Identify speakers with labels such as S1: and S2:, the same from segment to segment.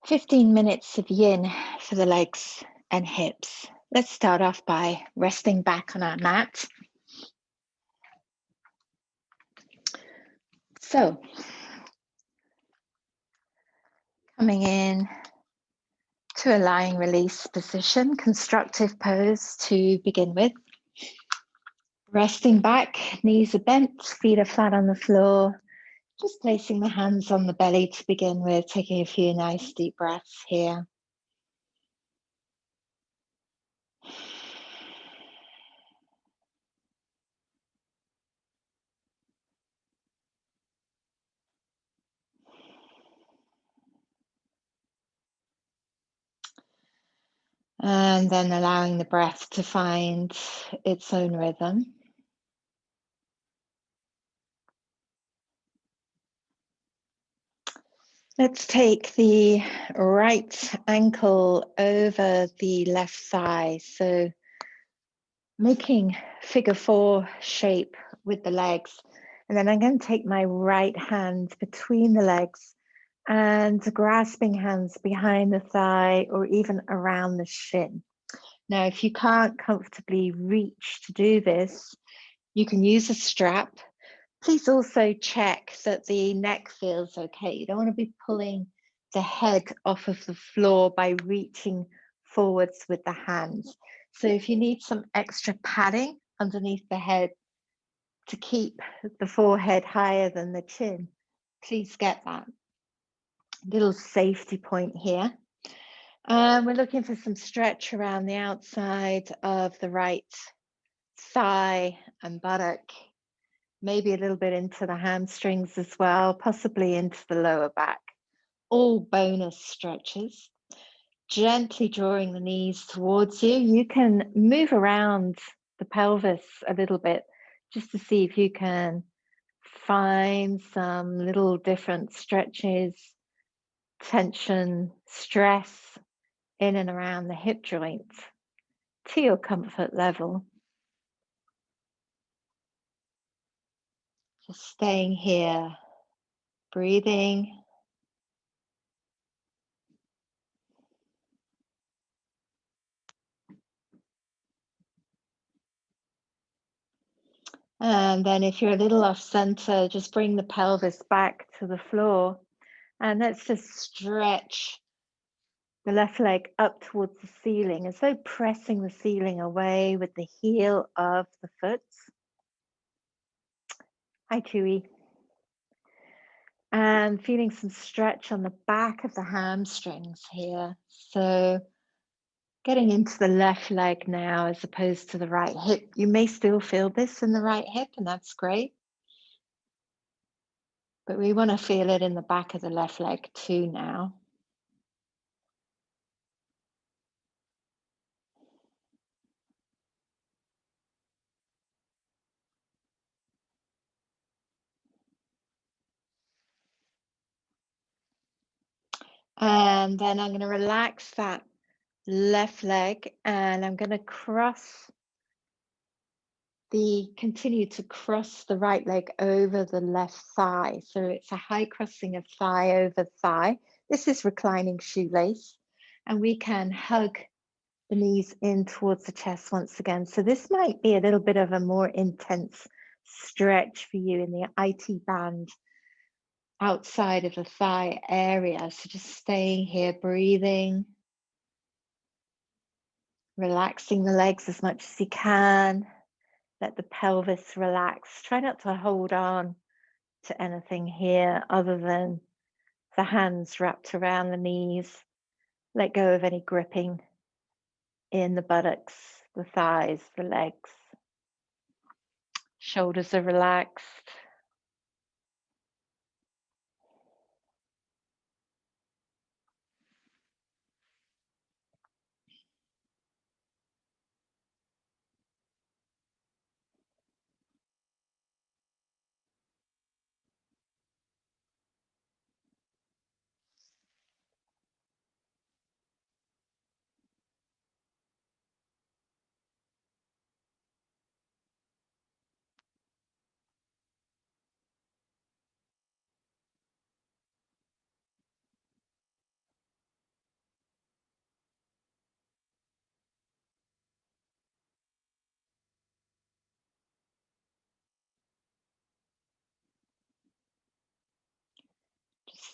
S1: 15 minutes of yin for the legs and hips. Let's start off by resting back on our mat. So, coming in to a lying release position, constructive pose to begin with. Resting back, knees are bent, feet are flat on the floor. Just placing the hands on the belly to begin with, taking a few nice deep breaths here. And then allowing the breath to find its own rhythm. Let's take the right ankle over the left thigh. So making figure 4 shape with the legs. And then I'm going to take my right hand between the legs and grasping hands behind the thigh or even around the shin. Now, if you can't comfortably reach to do this, you can use a strap. Please also check that the neck feels okay. You don't want to be pulling the head off of the floor by reaching forwards with the hands. So if you need some extra padding underneath the head to keep the forehead higher than the chin, please get that. Little safety point here. And we're looking for some stretch around the outside of the right thigh and buttock. Maybe a little bit into the hamstrings as well, possibly into the lower back. All bonus stretches. Gently drawing the knees towards you. You can move around the pelvis a little bit just to see if you can find some little different stretches, tension, stress in and around the hip joints to your comfort level. Just staying here, breathing. And then if you're a little off center, just bring the pelvis back to the floor. And let's just stretch the left leg up towards the ceiling, as though pressing the ceiling away with the heel of the foot. Hi, Chewy. And feeling some stretch on the back of the hamstrings here. So getting into the left leg now as opposed to the right hip. You may still feel this in the right hip, and that's great. But we want to feel it in the back of the left leg too now. And then I'm going to relax that left leg and I'm going to continue to cross the right leg over the left thigh. So it's a high crossing of thigh over thigh. This is reclining shoelace. And we can hug the knees in towards the chest once again. So this might be a little bit of a more intense stretch for you in the IT band outside of the thigh area. So just staying here, breathing, relaxing the legs as much as you can. Let the pelvis relax. Try not to hold on to anything here other than the hands wrapped around the knees. Let go of any gripping in the buttocks, the thighs, the legs. Shoulders are relaxed.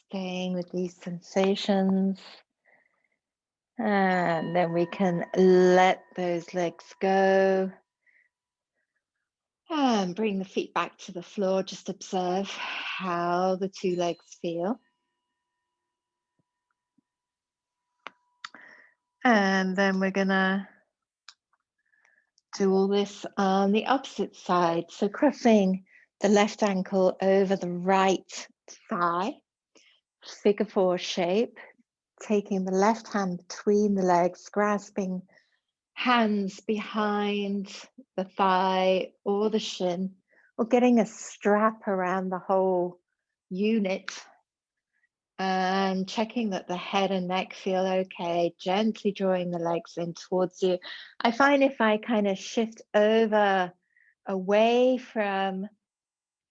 S1: Staying with these sensations. And then we can let those legs go. And bring the feet back to the floor. Just observe how the two legs feel. And then we're gonna do all this on the opposite side. So crossing the left ankle over the right thigh, figure four shape, taking the left hand between the legs, grasping hands behind the thigh or the shin, or getting a strap around the whole unit and checking that the head and neck feel okay, gently drawing the legs in towards you. I find if I kind of shift over away from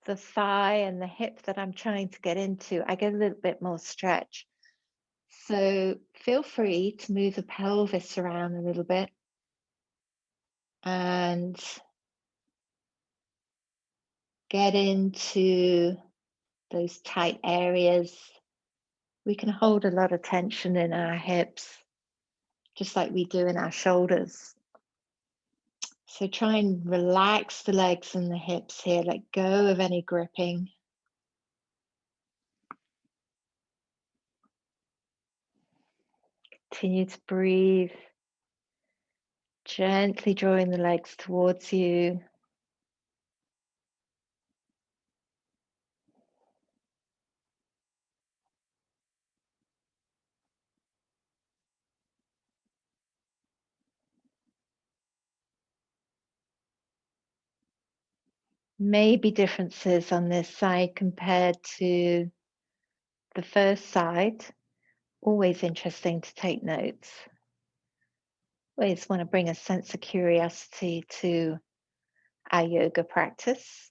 S1: the thigh and the hip that I'm trying to get into, I get a little bit more stretch. So feel free to move the pelvis around a little bit and get into those tight areas. We can hold a lot of tension in our hips, just like we do in our shoulders. So try and relax the legs and the hips here. Let go of any gripping. Continue to breathe, gently drawing the legs towards you. Maybe differences on this side compared to the first side. Always interesting to take notes. Always want to bring a sense of curiosity to our yoga practice.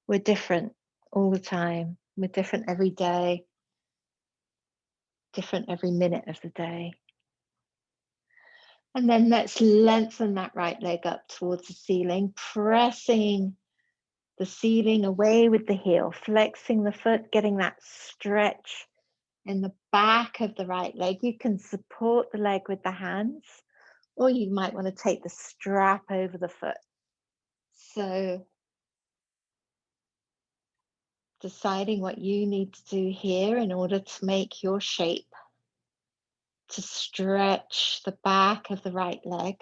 S1: We're different all the time. We're different every day, different every minute of the day. And then let's lengthen that right leg up towards the ceiling, pressing the ceiling away with the heel, flexing the foot, getting that stretch in the back of the right leg. You can support the leg with the hands, or you might want to take the strap over the foot. So deciding what you need to do here in order to make your shape, to stretch the back of the right leg.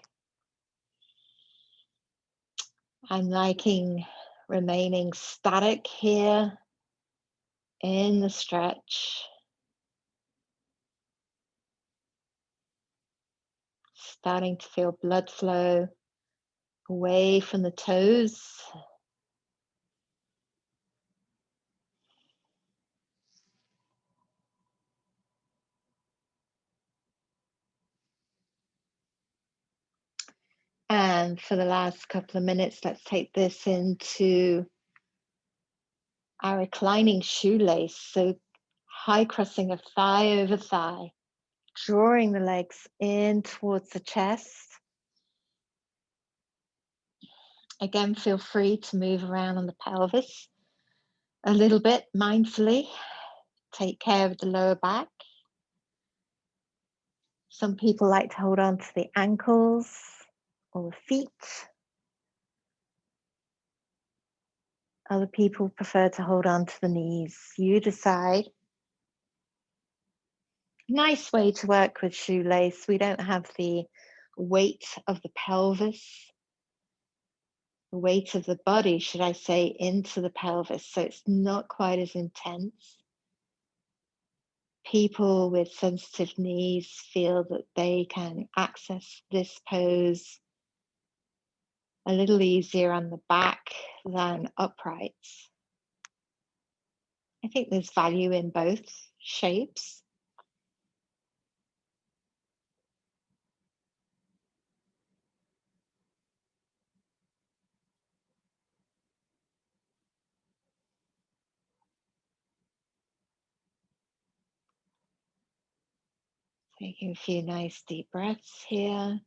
S1: I'm liking remaining static here in the stretch. Starting to feel blood flow away from the toes. And for the last couple of minutes, let's take this into our reclining shoelace. So high crossing of thigh over thigh, drawing the legs in towards the chest. Again, feel free to move around on the pelvis a little bit mindfully. Take care of the lower back. Some people like to hold on to the ankles or the feet. Other people prefer to hold on to the knees. You decide. Nice way to work with shoelace. We don't have the weight of the pelvis, the weight of the body, should I say, into the pelvis. So it's not quite as intense. People with sensitive knees feel that they can access this pose a little easier on the back than uprights. I think there's value in both shapes. Taking a few nice deep breaths here.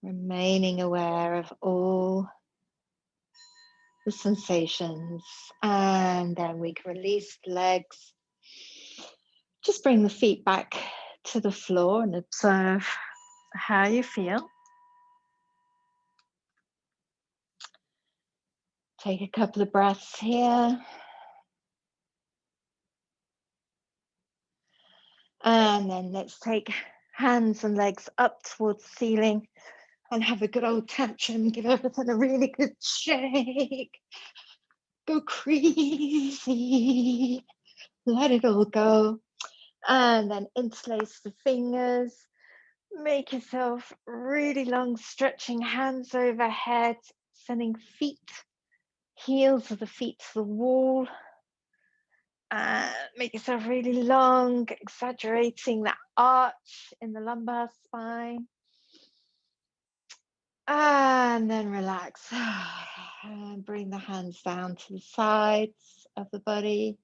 S1: remaining aware of all the sensations, and then we can release the legs. Just bring the feet back to the floor and observe how you feel. Take a couple of breaths here. And then let's take hands and legs up towards the ceiling and have a good old tantrum. Give everything a really good shake. Go crazy. Let it all go. And then interlace the fingers. Make yourself really long, stretching hands overhead, sending heels of the feet to the wall. Make yourself really long, exaggerating that arch in the lumbar spine. And then relax. And bring the hands down to the sides of the body.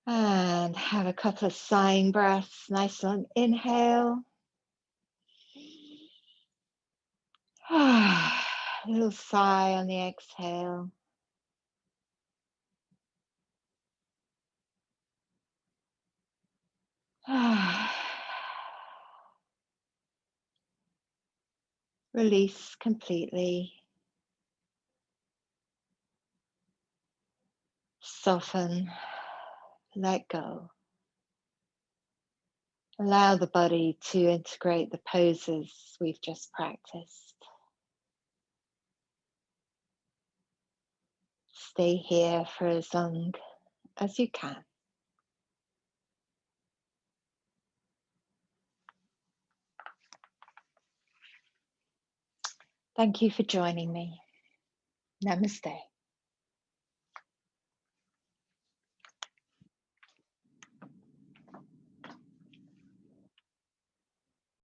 S1: And have a couple of sighing breaths. Nice long inhale. A little sigh on the exhale. Release completely. Soften. Let go. Allow the body to integrate the poses we've just practiced. Stay here for as long as you can. Thank you for joining me. Namaste.